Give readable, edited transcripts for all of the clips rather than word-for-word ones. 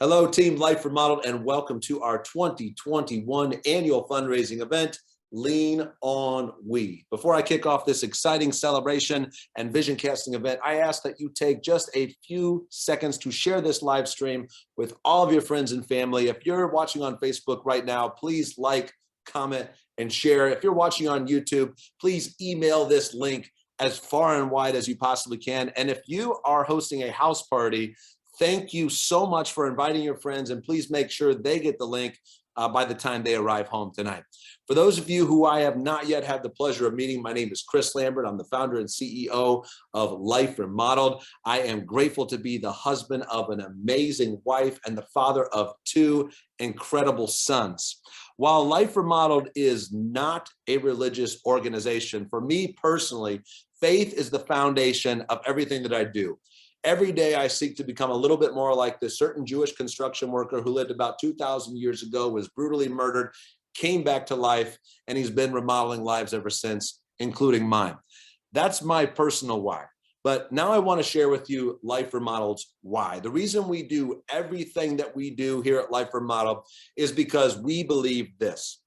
Hello, Team Life Remodeled, and welcome to our 2021 annual fundraising event, Lean On We. Before I kick off this exciting celebration and vision casting event, I ask that you take just a few seconds to share this live stream with all of your friends and family. If you're watching on Facebook right now, please like, comment, and share. If you're watching on YouTube, please email this link as far and wide as you possibly can. And if you are hosting a house party, thank you so much for inviting your friends, and please make sure they get the link by the time they arrive home tonight. For those of you who I have not yet had the pleasure of meeting, my name is Chris Lambert. I'm the founder and CEO of Life Remodeled. I am grateful to be the husband of an amazing wife and the father of two incredible sons. While Life Remodeled is not a religious organization, for me personally, faith is the foundation of everything that I do. Every day I seek to become a little bit more like this certain Jewish construction worker who lived about 2,000 years ago, was brutally murdered, came back to life, and he's been remodeling lives ever since, including mine. That's my personal why. But now I want to share with you Life Remodeled's why. The reason we do everything that we do here at Life Remodeled is because we believe this,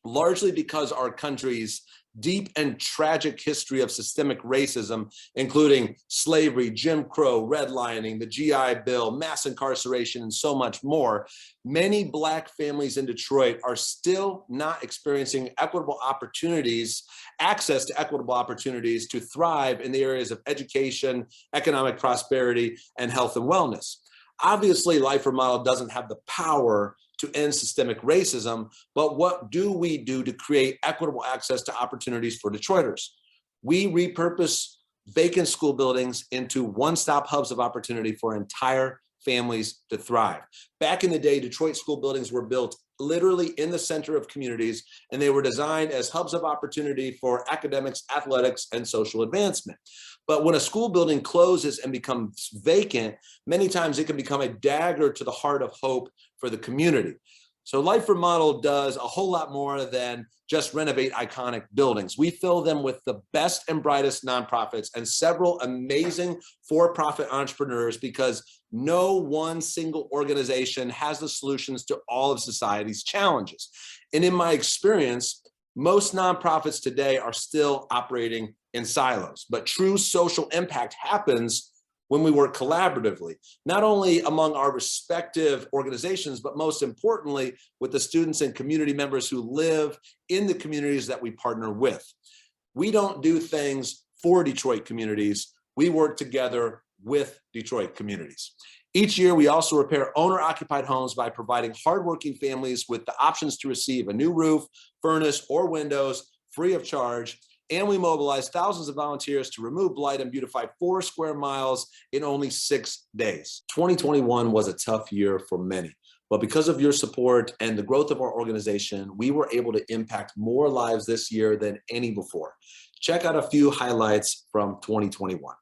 largely because our country's deep and tragic history of systemic racism, including slavery, Jim Crow, redlining, the GI Bill, mass incarceration, and so much more, many Black families in Detroit are still not experiencing equitable opportunities, access to equitable opportunities to thrive in the areas of education, economic prosperity, and health and wellness. Obviously, Life Remodeled doesn't have the power to end systemic racism, but what do we do to create equitable access to opportunities for Detroiters? We repurpose vacant school buildings into one-stop hubs of opportunity for entire families to thrive. Back in the day, Detroit school buildings were built literally in the center of communities, and they were designed as hubs of opportunity for academics, athletics, and social advancement. But when a school building closes and becomes vacant, many times it can become a dagger to the heart of hope for the community. So Life Remodeled does a whole lot more than just renovate iconic buildings. We fill them with the best and brightest nonprofits and several amazing for-profit entrepreneurs, because no one single organization has the solutions to all of society's challenges. And in my experience, most nonprofits today are still operating in silos, but true social impact happens when we work collaboratively, not only among our respective organizations, but most importantly, with the students and community members who live in the communities that we partner with. We don't do things for Detroit communities. We work together with Detroit communities. Each year, we also repair owner-occupied homes by providing hardworking families with the options to receive a new roof, furnace, or windows free of charge. And we mobilize thousands of volunteers to remove blight and beautify 4 square miles in only 6 days. 2021 was a tough year for many, but because of your support and the growth of our organization, we were able to impact more lives this year than any before. Check out a few highlights from 2021.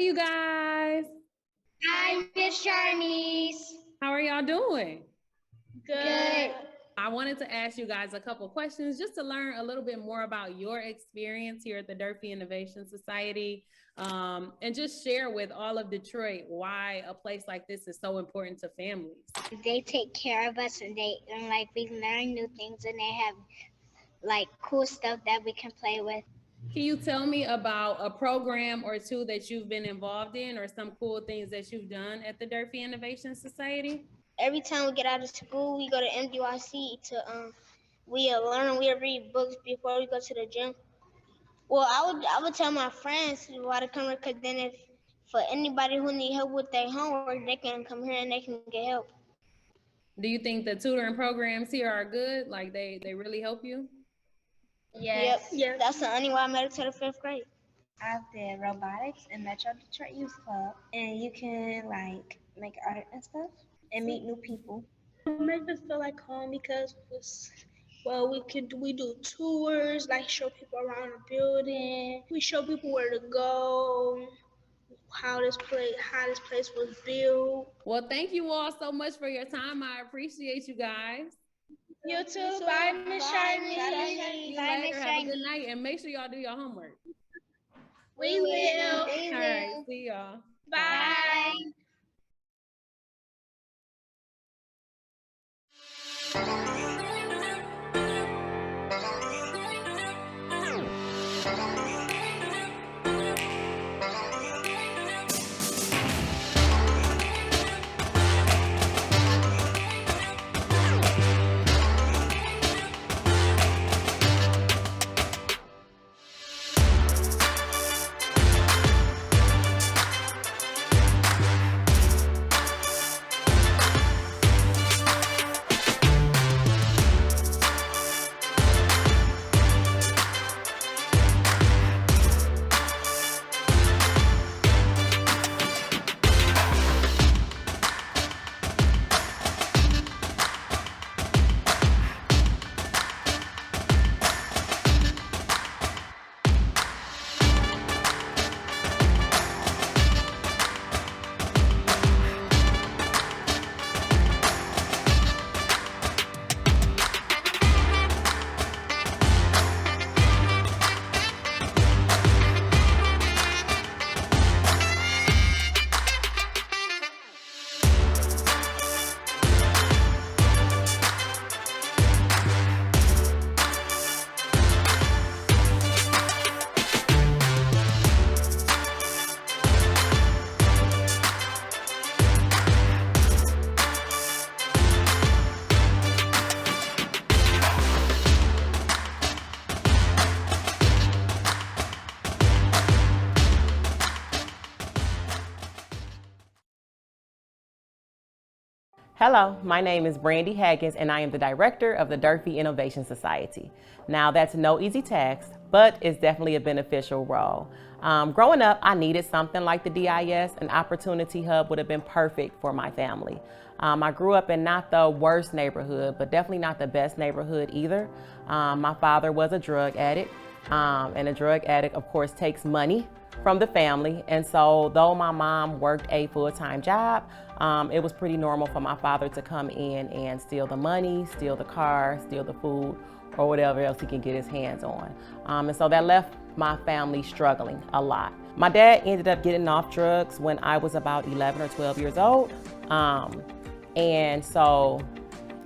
Hey, you guys. Hi, Miss Charnice. How are y'all doing? Good. I wanted to ask you guys a couple questions just to learn a little bit more about your experience here at the Durfee Innovation Society, and just share with all of Detroit why a place like this is so important to families. They take care of us, and we learn new things, and they have cool stuff that we can play with. Can you tell me about a program or two that you've been involved in, or some cool things that you've done at the Durfee Innovation Society? Every time we get out of school, we go to MDYC to we read books before we go to the gym. Well, I would tell my friends why to come here, because then if for anybody who need help with their homework, they can come here and they can get help. Do you think the tutoring programs here are good? Like they really help you? Yes. Yep. That's the only why I made it to the 5th grade. I did robotics in Metro Detroit Youth Club, and you can make art and stuff and meet new people. It makes us feel like home because we do tours, show people around the building. We show people where to go, how this place was built. Well, thank you all so much for your time. I appreciate you guys. You too. Bye, Miss Shiny. See you later. Have a good night, and make sure y'all do your homework. We will. All right, see y'all. Bye. Hello, my name is Brandy Haggins, and I am the director of the Durfee Innovation Society. Now, that's no easy task, but it's definitely a beneficial role. Growing up, I needed something like the DIS. An opportunity hub would have been perfect for my family. I grew up in not the worst neighborhood, but definitely not the best neighborhood either. My father was a drug addict, and a drug addict, of course, takes money from the family. And so though my mom worked a full-time job, it was pretty normal for my father to come in and steal the money, steal the car, steal the food, or whatever else he can get his hands on. And so that left my family struggling a lot. My dad ended up getting off drugs when I was about 11 or 12 years old. And so,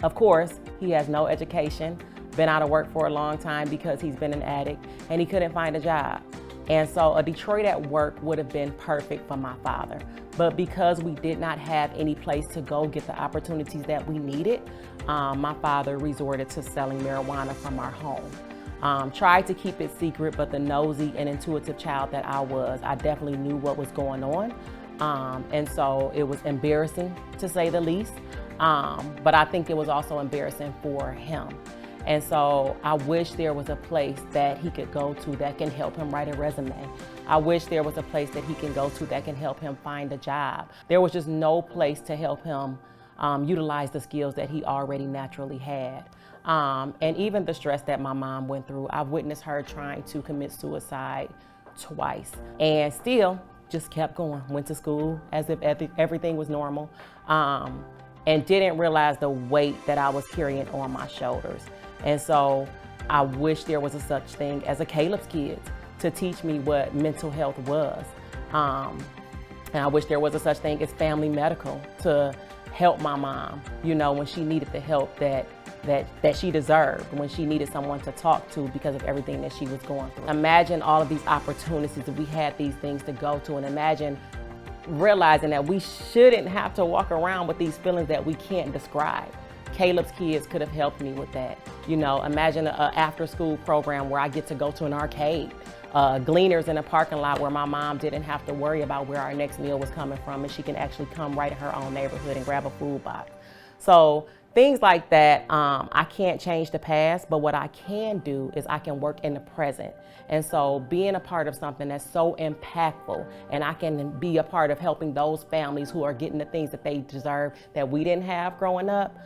of course, he has no education, been out of work for a long time because he's been an addict, and he couldn't find a job. And so a Detroit at work would have been perfect for my father. But because we did not have any place to go get the opportunities that we needed, my father resorted to selling marijuana from our home. Tried to keep it secret, but the nosy and intuitive child that I was, I definitely knew what was going on. And so it was embarrassing, to say the least. But I think it was also embarrassing for him. And so I wish there was a place that he could go to that can help him write a resume. I wish there was a place that he can go to that can help him find a job. There was just no place to help him utilize the skills that he already naturally had. And even the stress that my mom went through, I've witnessed her trying to commit suicide twice. And still, just kept going, went to school as if everything was normal, and didn't realize the weight that I was carrying on my shoulders. And so I wish there was a such thing as a Caleb's Kids to teach me what mental health was. And I wish there was a such thing as family medical to help my mom, you know, when she needed the help that she deserved, when she needed someone to talk to because of everything that she was going through. Imagine all of these opportunities that we had these things to go to, and imagine realizing that we shouldn't have to walk around with these feelings that we can't describe. Caleb's Kids could have helped me with that. You know, imagine an after-school program where I get to go to an arcade, Gleaners in a parking lot where my mom didn't have to worry about where our next meal was coming from, and she can actually come right in her own neighborhood and grab a food box. So things like that, I can't change the past, but what I can do is I can work in the present. And so being a part of something that's so impactful, and I can be a part of helping those families who are getting the things that they deserve that we didn't have growing up,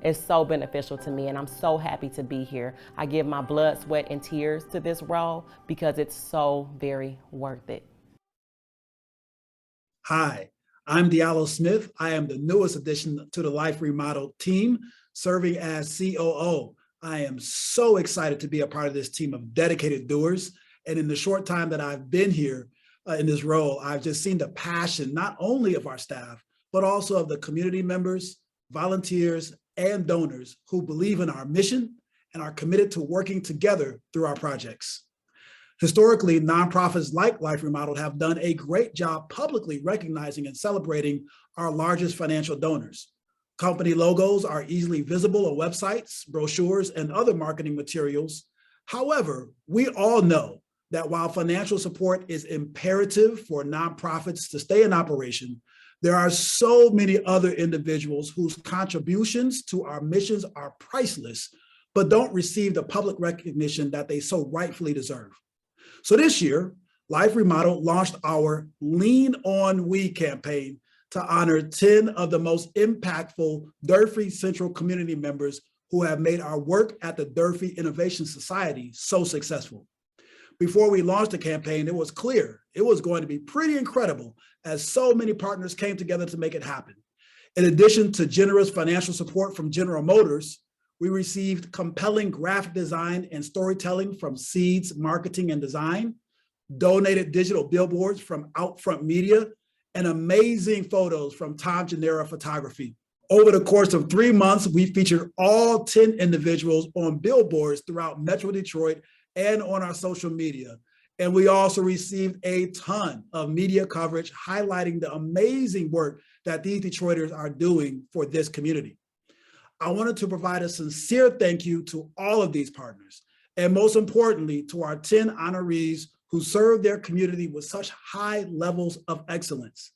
is so beneficial to me, and I'm so happy to be here. I give my blood, sweat, and tears to this role because it's so very worth it. Hi, I'm Diallo Smith. I am the newest addition to the Life Remodeled team, serving as COO. I am so excited to be a part of this team of dedicated doers. And in the short time that I've been here in this role, I've just seen the passion, not only of our staff, but also of the community members, volunteers, and donors who believe in our mission and are committed to working together through our projects. Historically, nonprofits like Life Remodeled have done a great job publicly recognizing and celebrating our largest financial donors. Company logos are easily visible on websites, brochures, and other marketing materials. However, we all know that while financial support is imperative for nonprofits to stay in operation, there are so many other individuals whose contributions to our missions are priceless, but don't receive the public recognition that they so rightfully deserve. So this year, Life Remodeled launched our Lean On We campaign to honor 10 of the most impactful Durfee Central community members who have made our work at the Durfee Innovation Society so successful. Before we launched the campaign, it was clear it was going to be pretty incredible as so many partners came together to make it happen. In addition to generous financial support from General Motors, we received compelling graphic design and storytelling from Seeds Marketing and Design, donated digital billboards from Outfront Media, and amazing photos from Tom Gennaro Photography. Over the course of 3 months, we featured all 10 individuals on billboards throughout Metro Detroit and on our social media. And we also received a ton of media coverage highlighting the amazing work that these Detroiters are doing for this community. I wanted to provide a sincere thank you to all of these partners, and most importantly, to our 10 honorees who serve their community with such high levels of excellence.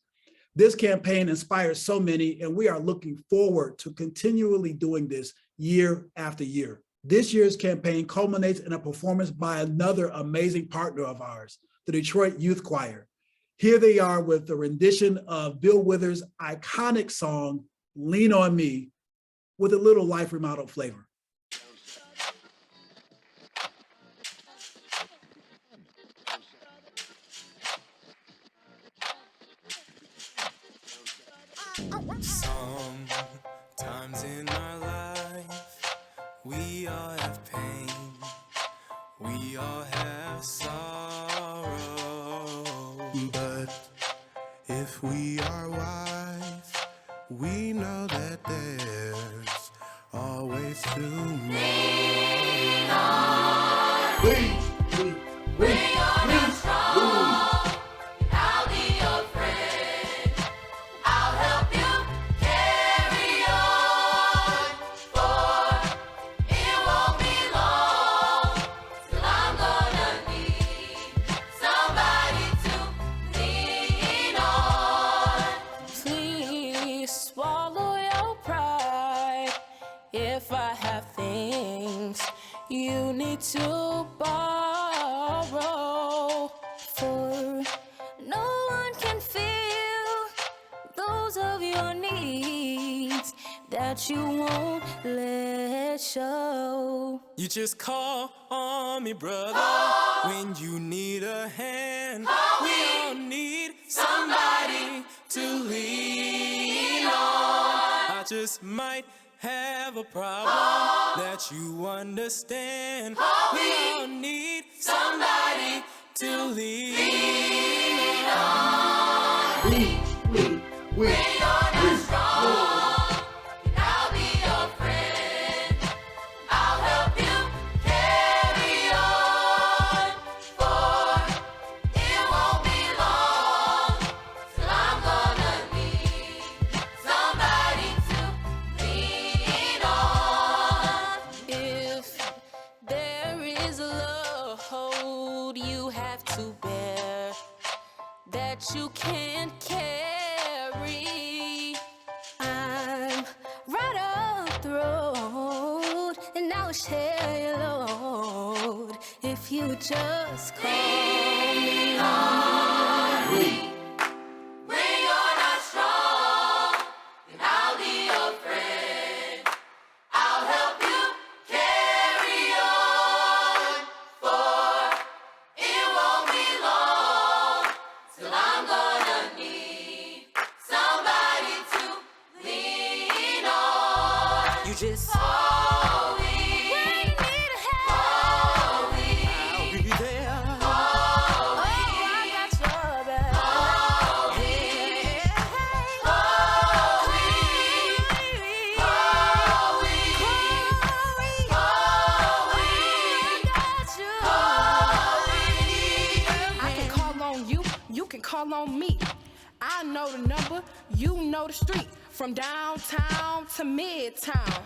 This campaign inspires so many, and we are looking forward to continually doing this year after year. This year's campaign culminates in a performance by another amazing partner of ours, the Detroit Youth Choir. Here they are with the rendition of Bill Withers' iconic song, Lean On Me, with a little Life Remodeled flavor. Sometimes in our life, we all have pain, we all have sorrow. But if we are wise, we know that there's always tomorrow. If I have things you need to borrow, for no one can feel those of your needs that you won't let show. You just call on me, brother, when you need a hand. stand. We all need somebody to lean on. I just might have a problem that you understand. We all need somebody to lean on. When you're not strong, I'll be your friend. I'll help you carry on, for it won't be long till I'm gonna need somebody to lean on. If there is a load you have to bear that you can't carry, I'm right up the road and I'll share your load if you just call me on. When you're not strong, then I'll be your friend. I'll help you carry on, for it won't be long till I'm gonna need somebody to lean on. You just Oh, we need help. oh, we I'll be there. oh, I got your back. oh, we oh, I can call on you, you can call on me. I know the number, you know the street. From downtown to midtown,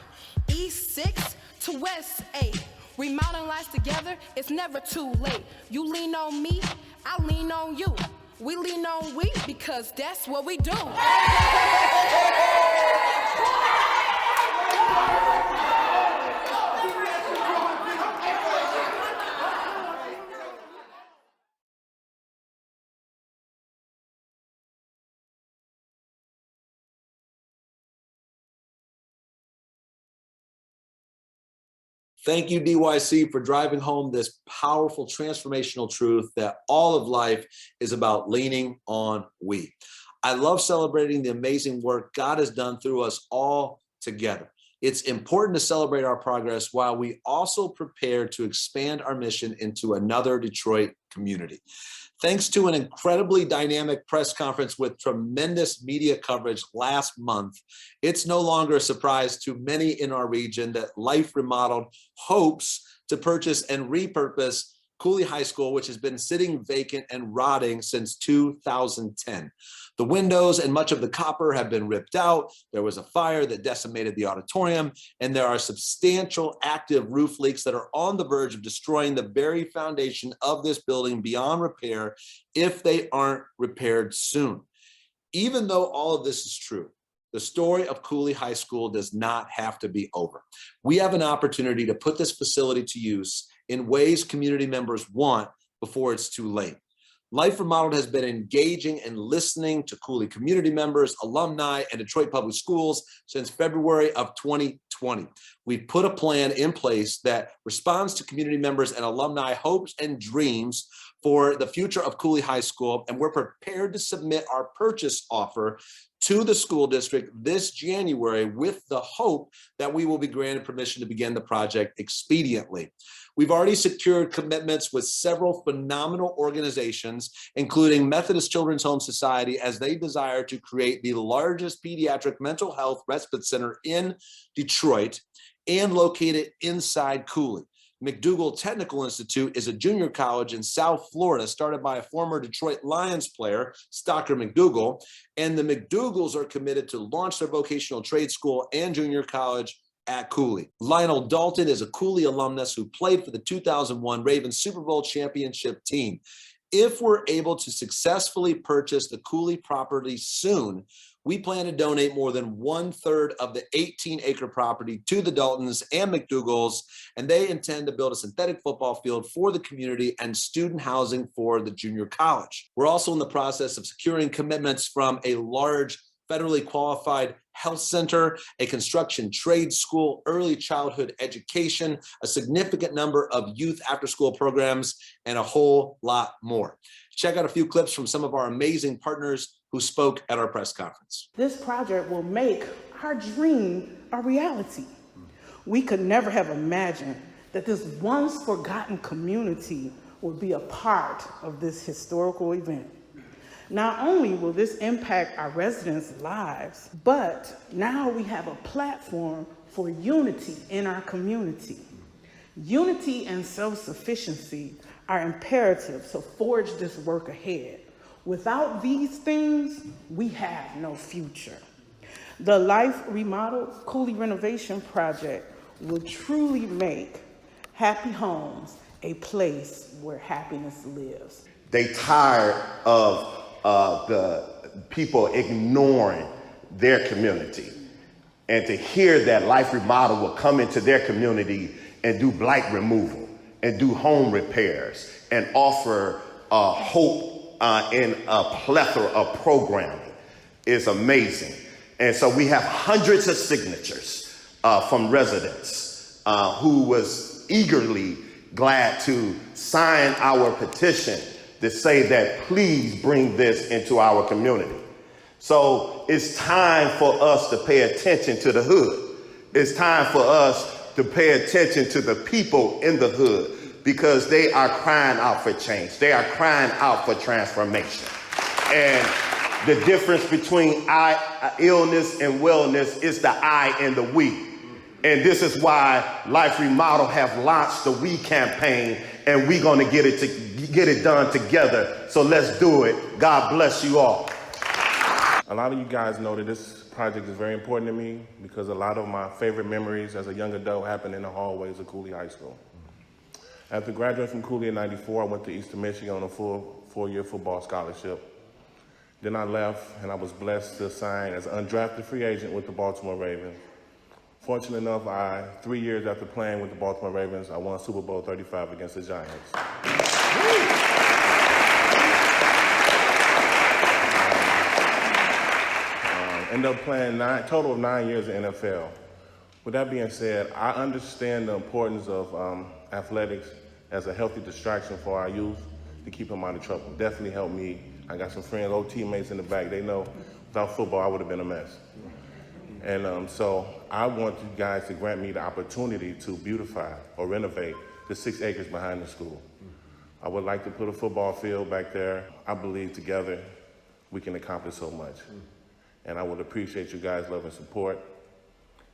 East 6 to West 8. Remodeling lives together, it's never too late. You lean on me, I lean on you. We lean on we because that's what we do. Thank you, DYC, for driving home this powerful transformational truth that all of life is about leaning on we. I love celebrating the amazing work God has done through us all together. It's important to celebrate our progress while we also prepare to expand our mission into another Detroit community. Thanks to an incredibly dynamic press conference with tremendous media coverage last month, it's no longer a surprise to many in our region that Life Remodeled hopes to purchase and repurpose Cooley High School, which has been sitting vacant and rotting since 2010. The windows and much of the copper have been ripped out. There was a fire that decimated the auditorium, and there are substantial active roof leaks that are on the verge of destroying the very foundation of this building beyond repair if they aren't repaired soon. Even though all of this is true, the story of Cooley High School does not have to be over. We have an opportunity to put this facility to use in ways community members want before it's too late. Life Remodeled has been engaging and listening to Cooley community members, alumni, and Detroit Public Schools since February of 2020. We've put a plan in place that responds to community members and alumni hopes and dreams for the future of Cooley High School, and we're prepared to submit our purchase offer to the school district this January with the hope that we will be granted permission to begin the project expediently. We've already secured commitments with several phenomenal organizations, including Methodist Children's Home Society, as they desire to create the largest pediatric mental health respite center in Detroit and located inside Cooley. McDougall Technical Institute is a junior college in South Florida started by a former Detroit Lions player, Stocker McDougall, and the McDougalls are committed to launch their vocational trade school and junior college at Cooley. Lionel Dalton is a Cooley alumnus who played for the 2001 Ravens Super Bowl championship team. If we're able to successfully purchase the Cooley property soon, we plan to donate more than 1/3 of the 18-acre property to the Daltons and McDougalls, and they intend to build a synthetic football field for the community and student housing for the junior college. We're also in the process of securing commitments from a large federally qualified health center, a construction trade school, early childhood education, a significant number of youth after-school programs, and a whole lot more. Check out a few clips from some of our amazing partners who spoke at our press conference. This project will make our dream a reality. We could never have imagined that this once forgotten community would be a part of this historical event. Not only will this impact our residents' lives, but now we have a platform for unity in our community. Unity and self-sufficiency are imperative to forge this work ahead. Without these things, we have no future. The Life Remodeled Cooley renovation project will truly make happy homes a place where happiness lives. They tired of the people ignoring their community. And to hear that Life Remodel will come into their community and do blight removal and do home repairs and offer hope in a plethora of programming is amazing. And so we have hundreds of signatures from residents who was eagerly glad to sign our petition to say that please bring this into our community. So it's time for us to pay attention to the hood. It's time for us to pay attention to the people in the hood because they are crying out for change. They are crying out for transformation. And the difference between illness and wellness is the I and the we. And this is why Life Remodel have launched the We campaign, and we're going to get it done together. So let's do it. God bless you all. A lot of you guys know that this project is very important to me because a lot of my favorite memories as a young adult happened in the hallways of Cooley High School. After graduating from Cooley in '94, I went to Eastern Michigan on a full four-year football scholarship. Then I left, and I was blessed to sign as an undrafted free agent with the Baltimore Ravens. Fortunately enough, 3 years after playing with the Baltimore Ravens, I won Super Bowl 35 against the Giants. Ended up playing total of 9 years in NFL. With that being said, I understand the importance of athletics as a healthy distraction for our youth to keep them out of trouble. Definitely helped me. I got some friends, old teammates in the back. They know without football, I would have been a mess. And so I want you guys to grant me the opportunity to beautify or renovate the 6 acres behind the school. I would like to put a football field back there. I believe together we can accomplish so much. And I would appreciate you guys' love and support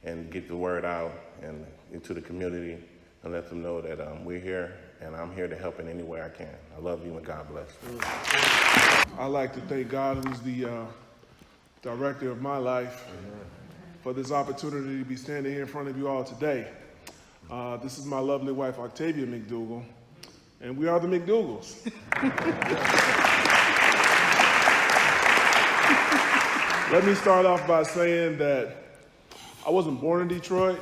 and get the word out and into the community and let them know that we're here and I'm here to help in any way I can. I love you and God bless. I'd like to thank God, who's the director of my life, for this opportunity to be standing here in front of you all today. This is my lovely wife, Octavia McDougall, and we are the McDougals. Let me start off by saying that I wasn't born in Detroit,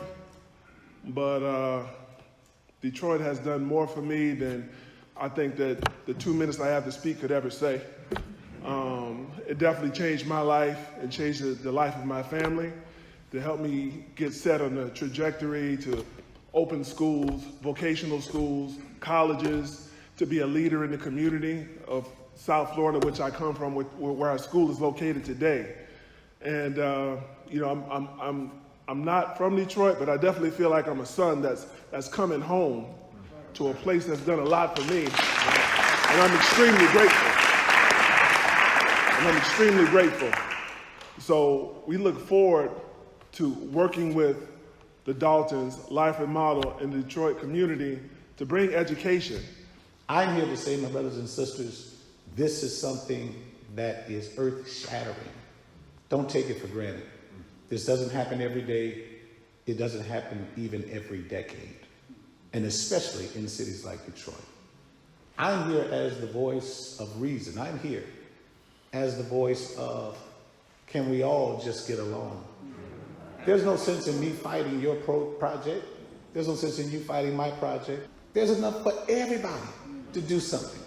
but Detroit has done more for me than I think that the 2 minutes I have to speak could ever say. It definitely changed my life and changed the life of my family, to help me get set on a trajectory to open schools, vocational schools, colleges, to be a leader in the community of South Florida, which I come from, where our school is located today. And you know, I'm not from Detroit, but I definitely feel like I'm a son that's coming home to a place that's done a lot for me, and I'm extremely grateful. So we look forward to working with the Daltons, Life Remodel, and the Detroit community to bring education. I'm here to say, my brothers and sisters, this is something that is earth-shattering. Don't take it for granted. This doesn't happen every day. It doesn't happen even every decade, and especially in cities like Detroit. I'm here as the voice of reason. I'm here as the voice of, can we all just get along? There's no sense in me fighting your project. There's no sense in you fighting my project. There's enough for everybody to do something.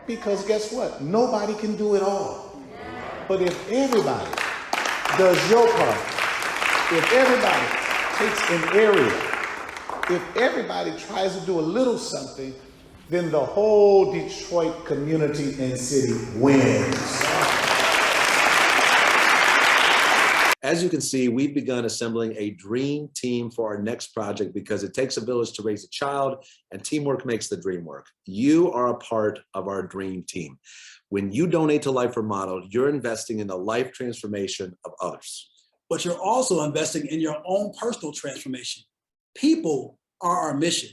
Because guess what? Nobody can do it all. But if everybody does your part, if everybody takes an area, if everybody tries to do a little something, then the whole Detroit community and city wins. As you can see, we've begun assembling a dream team for our next project because it takes a village to raise a child and teamwork makes the dream work. You are a part of our dream team. When you donate to Life Remodeled, you're investing in the life transformation of others. But you're also investing in your own personal transformation. People are our mission,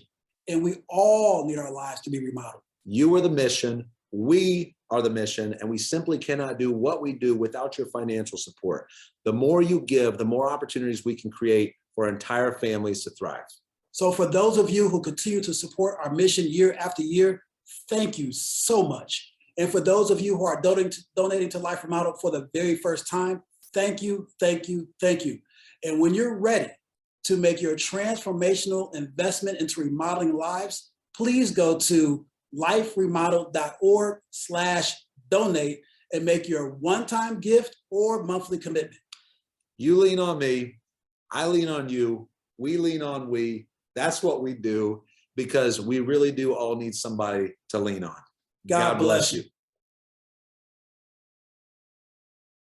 and we all need our lives to be remodeled. You are the mission, we are the mission, and we simply cannot do what we do without your financial support. The more you give, the more opportunities we can create for entire families to thrive. So for those of you who continue to support our mission year after year, thank you so much. And for those of you who are donating to Life Remodeled for the very first time, thank you, thank you, thank you. And when you're ready to make your transformational investment into remodeling lives, please go to liferemodeled.org/donate and make your one-time gift or monthly commitment. You lean on me, I lean on you, we lean on we. That's what we do because we really do all need somebody to lean on. God bless you.